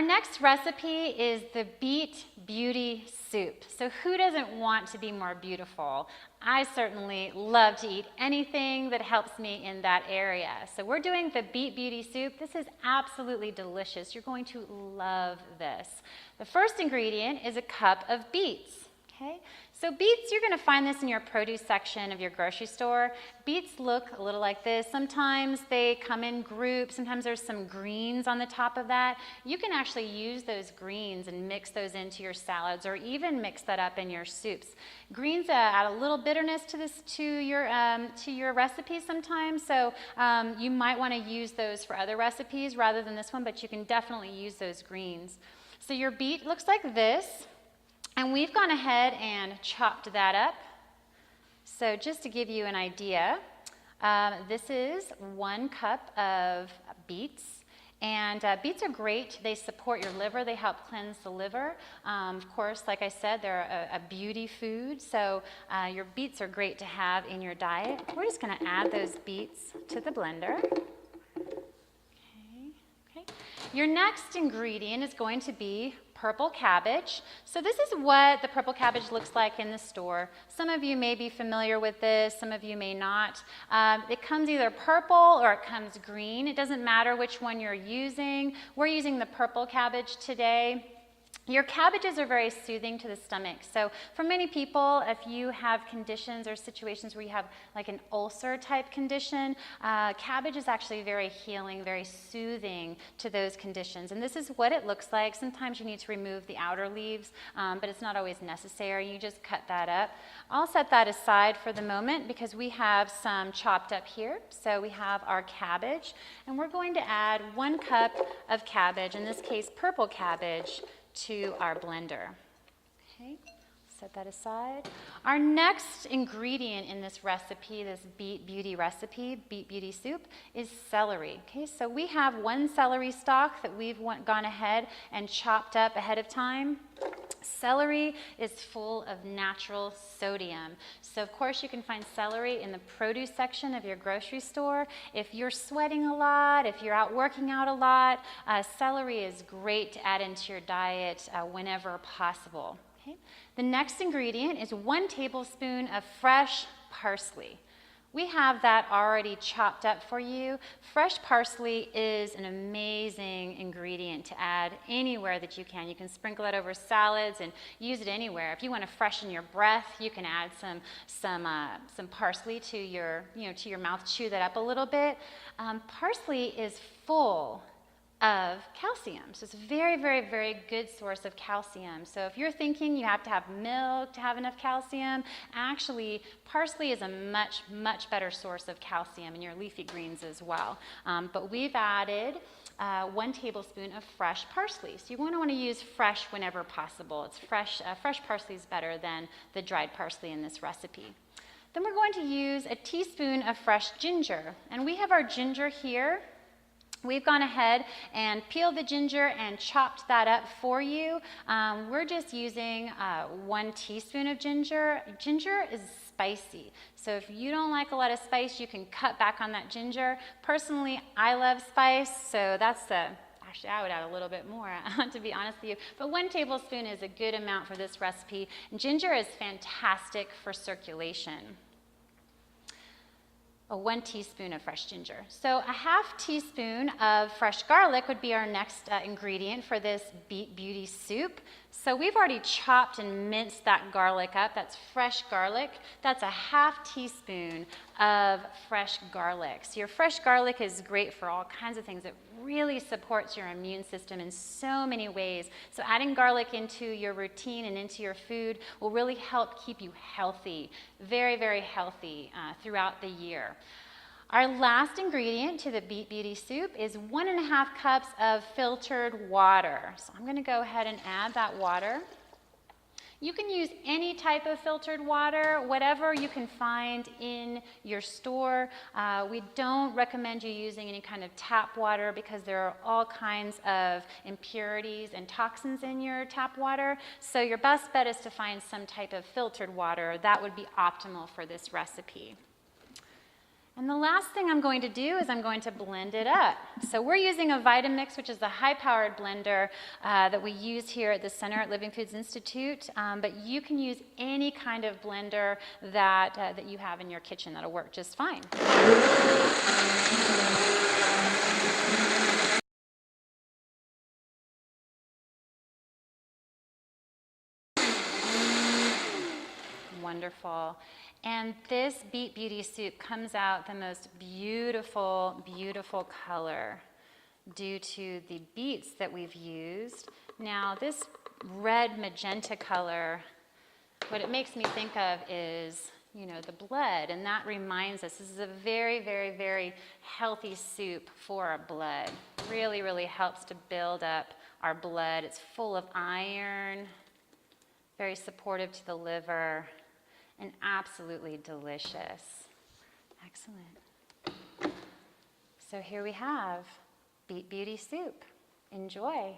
Our next recipe is the Beet Beauty Soup. So who doesn't want to be more beautiful? I certainly love to eat anything that helps me in that area. So we're doing the Beet Beauty Soup. This is absolutely delicious. You're going to love this. The first ingredient is a cup of beets. Okay, so beets, you're going to find this in your produce section of your grocery store. Beets look a little like this. Sometimes they come in groups. Sometimes there's some greens on the top of that. You can actually use those greens and mix those into your salads, or even mix that up in your soups. Greens add a little bitterness to your recipe sometimes, so you might want to use those for other recipes rather than this one, but you can definitely use those greens. So your beet looks like this. And we've gone ahead and chopped that up. So just to give you an idea, this is 1 cup of beets. And beets are great. They support your liver. They help cleanse the liver. Of course, like I said, they're a beauty food. So your beets are great to have in your diet. We're just going to add those beets to the blender. Okay. Your next ingredient is going to be purple cabbage. So this is what the purple cabbage looks like in the store. Some of you may be familiar with this, some of you may not. It comes either purple or it comes green. It doesn't matter which one you're using. We're using the purple cabbage today. Your cabbages are very soothing to the stomach. So for many people, if you have conditions or situations where you have like an ulcer type condition, cabbage is actually very healing, very soothing to those conditions. And this is what it looks like. Sometimes you need to remove the outer leaves, but it's not always necessary. You just cut that up. I'll set that aside for the moment because we have some chopped up here. So we have our cabbage, and we're going to add 1 cup of cabbage, in this case purple cabbage, to our blender. Okay, set that aside. Our next ingredient in this recipe, this Beet Beauty recipe, Beet Beauty Soup, is celery. Okay, so we have 1 celery stalk that we've gone ahead and chopped up ahead of time. Celery is full of natural sodium. So of course you can find celery in the produce section of your grocery store. If you're sweating a lot, if you're out working out a lot, celery is great to add into your diet whenever possible. Okay? The next ingredient is 1 tablespoon of fresh parsley. We have that already chopped up for you. Fresh parsley is an amazing ingredient to add anywhere that you can. You can sprinkle it over salads and use it anywhere. If you want to freshen your breath, you can add some parsley to your mouth. Chew that up a little bit. Parsley is full of calcium. So it's a very, very, very good source of calcium. So if you're thinking you have to have milk to have enough calcium, actually parsley is a much, much better source of calcium in your leafy greens as well. But we've added 1 tablespoon of fresh parsley. So you're going to want to use fresh whenever possible. It's fresh parsley is better than the dried parsley in this recipe. Then we're going to use a teaspoon of fresh ginger. And we have our ginger here. We've gone ahead and peeled the ginger and chopped that up for you. We're just using 1 teaspoon of ginger. Ginger is spicy, so if you don't like a lot of spice, you can cut back on that ginger. Personally, I love spice, so actually, I would add a little bit more, to be honest with you. But 1 tablespoon is a good amount for this recipe. And ginger is fantastic for circulation. 1 teaspoon of fresh ginger. So a 1/2 teaspoon of fresh garlic would be our next ingredient for this Beet Beauty Soup. So we've already chopped and minced that garlic up. That's fresh garlic. That's a 1/2 teaspoon of fresh garlic. So your fresh garlic is great for all kinds of things. It really supports your immune system in so many ways. So adding garlic into your routine and into your food will really help keep you healthy, very, very healthy throughout the year. Our last ingredient to the Beet Beauty Soup is 1.5 cups of filtered water. So I'm going to go ahead and add that water. You can use any type of filtered water, whatever you can find in your store. We don't recommend you using any kind of tap water because there are all kinds of impurities and toxins in your tap water. So your best bet is to find some type of filtered water. That would be optimal for this recipe. And the last thing I'm going to do is I'm going to blend it up. So we're using a Vitamix, which is the high-powered blender that we use here at the center at Living Foods Institute. But you can use any kind of blender that you have in your kitchen. That'll work just fine. Wonderful. And this Beet Beauty soup comes out the most beautiful, beautiful color due to the beets that we've used. Now this red magenta color, what it makes me think of is, you know, the blood, and that reminds us this is a very, very, very healthy soup for our blood. Really, really helps to build up our blood. It's full of iron, very supportive to the liver, and absolutely delicious. Excellent. So here we have Beet Beauty soup. Enjoy.